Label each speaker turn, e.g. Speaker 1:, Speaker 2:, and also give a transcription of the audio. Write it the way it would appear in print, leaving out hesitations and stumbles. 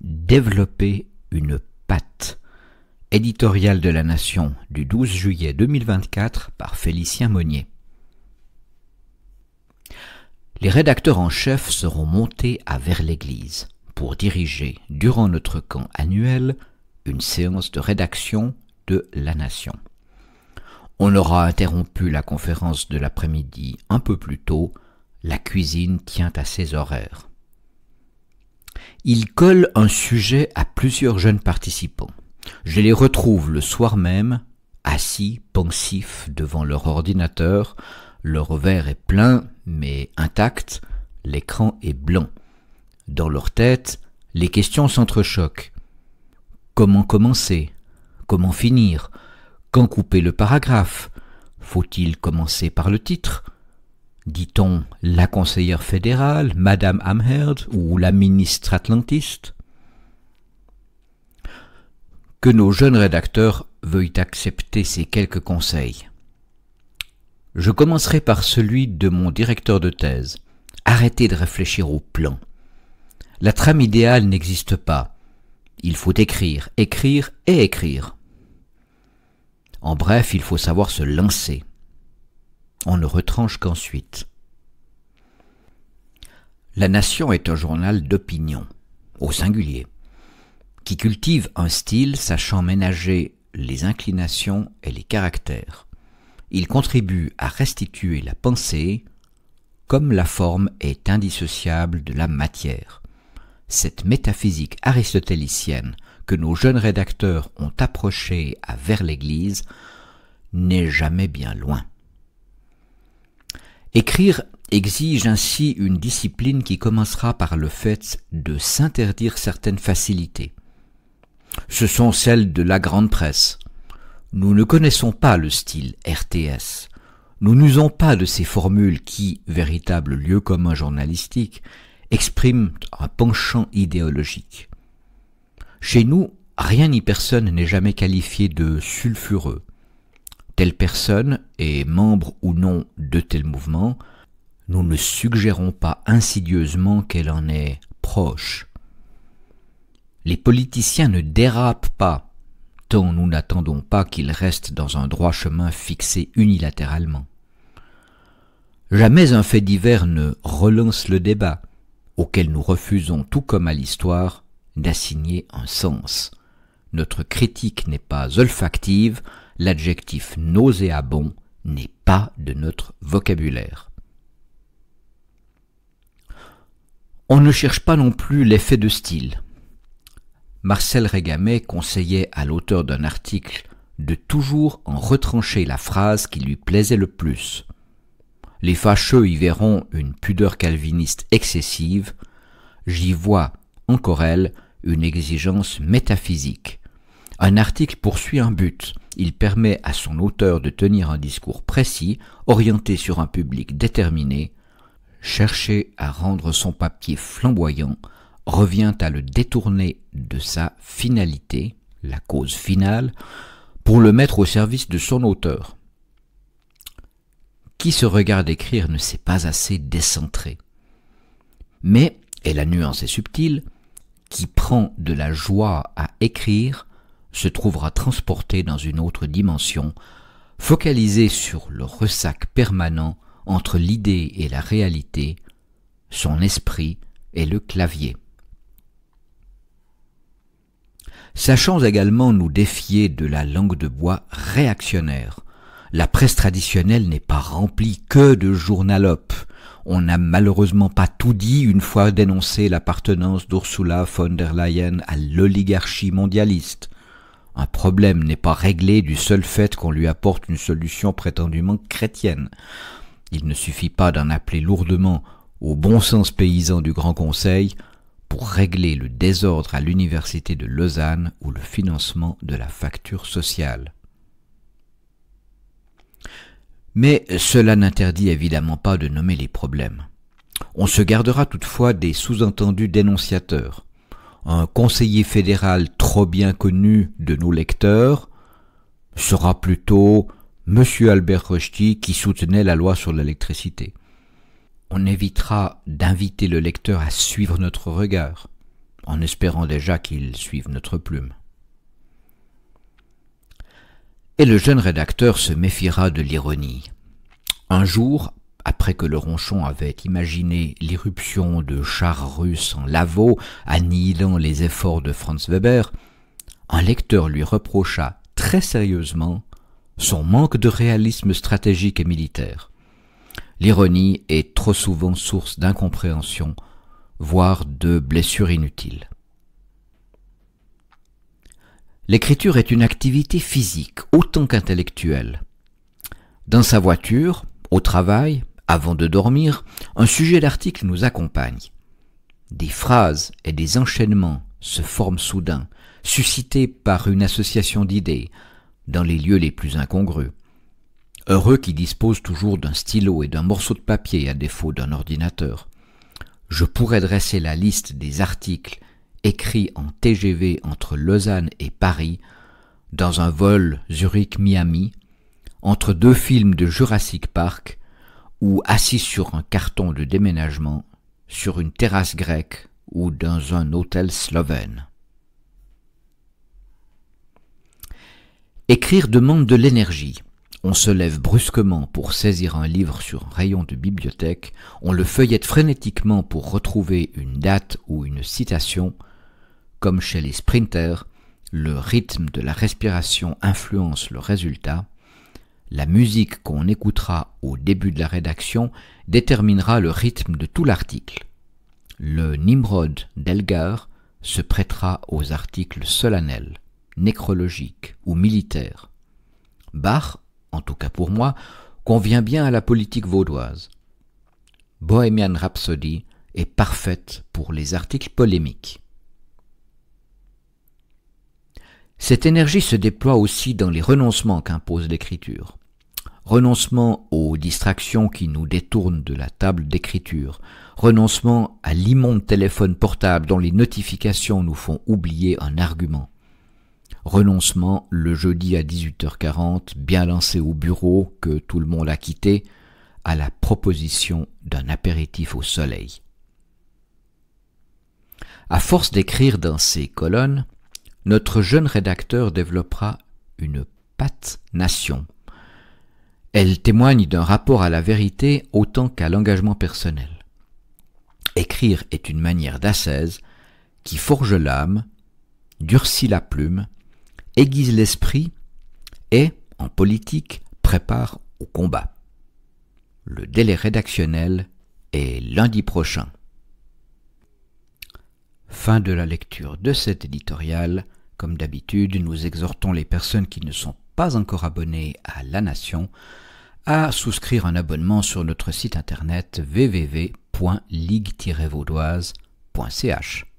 Speaker 1: Développer une patte. Éditorial de la Nation du 12 juillet 2024 par Félicien Monnier. Les rédacteurs en chef seront montés à Vers-l'Église pour diriger, durant notre camp annuel, une séance de rédaction de la Nation. On aura interrompu la conférence de l'après-midi un peu plus tôt, la cuisine tient à ses horaires. Il colle un sujet à plusieurs jeunes participants. Je les retrouve le soir même, assis, pensifs devant leur ordinateur. Leur verre est plein, mais intact, l'écran est blanc. Dans leur tête, les questions s'entrechoquent. Comment commencer? Comment finir? Quand couper le paragraphe? Faut-il commencer par le titre? Dit-on la conseillère fédérale, Madame Amherd, ou la ministre atlantiste? Que nos jeunes rédacteurs veuillent accepter ces quelques conseils. Je commencerai par celui de mon directeur de thèse. Arrêtez de réfléchir au plan. La trame idéale n'existe pas. Il faut écrire, écrire et écrire. En bref, il faut savoir se lancer. On ne retranche qu'ensuite. La Nation est un journal d'opinion, au singulier, qui cultive un style sachant ménager les inclinations et les caractères. Il contribue à restituer la pensée, comme la forme est indissociable de la matière. Cette métaphysique aristotélicienne que nos jeunes rédacteurs ont approchée à Vers-l'Église n'est jamais bien loin. Écrire exige ainsi une discipline qui commencera par le fait de s'interdire certaines facilités. Ce sont celles de la grande presse. Nous ne connaissons pas le style RTS. Nous n'usons pas de ces formules qui, véritable lieu commun journalistique, expriment un penchant idéologique. Chez nous, rien ni personne n'est jamais qualifié de sulfureux. Telle personne est membre ou non de tel mouvement, nous ne suggérons pas insidieusement qu'elle en est proche. Les politiciens ne dérapent pas, tant nous n'attendons pas qu'ils restent dans un droit chemin fixé unilatéralement. Jamais un fait divers ne relance le débat, auquel nous refusons, tout comme à l'histoire, d'assigner un sens. Notre critique n'est pas olfactive, l'adjectif nauséabond n'est pas de notre vocabulaire. On ne cherche pas non plus l'effet de style. Marcel Régamet conseillait à l'auteur d'un article de toujours en retrancher la phrase qui lui plaisait le plus. Les fâcheux y verront une pudeur calviniste excessive, j'y vois, encore elle, une exigence métaphysique. Un article poursuit un but, il permet à son auteur de tenir un discours précis, orienté sur un public déterminé. Chercher à rendre son papier flamboyant revient à le détourner de sa finalité, la cause finale, pour le mettre au service de son auteur. Qui se regarde écrire ne s'est pas assez décentré. Mais, et la nuance est subtile, qui prend de la joie à écrire se trouvera transporté dans une autre dimension, focalisé sur le ressac permanent entre l'idée et la réalité, son esprit et le clavier. Sachons également nous défier de la langue de bois réactionnaire. La presse traditionnelle n'est pas remplie que de journalopes. On n'a malheureusement pas tout dit une fois dénoncé l'appartenance d'Ursula von der Leyen à l'oligarchie mondialiste. Un problème n'est pas réglé du seul fait qu'on lui apporte une solution prétendument chrétienne. Il ne suffit pas d'en appeler lourdement au bon sens paysan du Grand Conseil pour régler le désordre à l'université de Lausanne ou le financement de la facture sociale. Mais cela n'interdit évidemment pas de nommer les problèmes. On se gardera toutefois des sous-entendus dénonciateurs. Un conseiller fédéral trop bien connu de nos lecteurs sera plutôt M. Albert Rochety qui soutenait la loi sur l'électricité. On évitera d'inviter le lecteur à suivre notre regard. en espérant déjà qu'ils suivent notre plume. Et le jeune rédacteur se méfiera de l'ironie. Un jour, après que le ronchon avait imaginé l'irruption de chars russes en Lavaux, annihilant les efforts de Franz Weber, un lecteur lui reprocha très sérieusement son manque de réalisme stratégique et militaire. L'ironie est trop souvent source d'incompréhension, voire de blessures inutiles. L'écriture est une activité physique autant qu'intellectuelle. Dans sa voiture, au travail, avant de dormir, un sujet d'article nous accompagne. Des phrases et des enchaînements se forment soudain, suscités par une association d'idées, dans les lieux les plus incongrus. Heureux qui dispose toujours d'un stylo et d'un morceau de papier à défaut d'un ordinateur. Je pourrais dresser la liste des articles écrits en TGV entre Lausanne et Paris, dans un vol Zurich-Miami, entre deux films de Jurassic Park, ou assis sur un carton de déménagement, sur une terrasse grecque ou dans un hôtel slovène. Écrire demande de l'énergie. On se lève brusquement pour saisir un livre sur un rayon de bibliothèque, on le feuillette frénétiquement pour retrouver une date ou une citation. Comme chez les sprinters, le rythme de la respiration influence le résultat. La musique qu'on écoutera au début de la rédaction déterminera le rythme de tout l'article. Le Nimrod d'Elgar se prêtera aux articles solennels, nécrologiques ou militaires. Bach, en tout cas pour moi, convient bien à la politique vaudoise. Bohemian Rhapsody est parfaite pour les articles polémiques. Cette énergie se déploie aussi dans les renoncements qu'impose l'écriture. Renoncement aux distractions qui nous détournent de la table d'écriture. Renoncement à l'immonde téléphone portable dont les notifications nous font oublier un argument. Renoncement le jeudi à 18h40, bien lancé au bureau que tout le monde a quitté, à la proposition d'un apéritif au soleil. À force d'écrire dans ces colonnes, notre jeune rédacteur développera une patte nation. Elle témoigne d'un rapport à la vérité autant qu'à l'engagement personnel. Écrire est une manière d'ascèse qui forge l'âme, durcit la plume, aiguise l'esprit et, en politique, prépare au combat. Le délai rédactionnel est lundi prochain. Fin de la lecture de cet éditorial. Comme d'habitude, nous exhortons les personnes qui ne sont pas encore abonnées à La Nation à souscrire un abonnement sur notre site internet www.ligue-vaudoise.ch.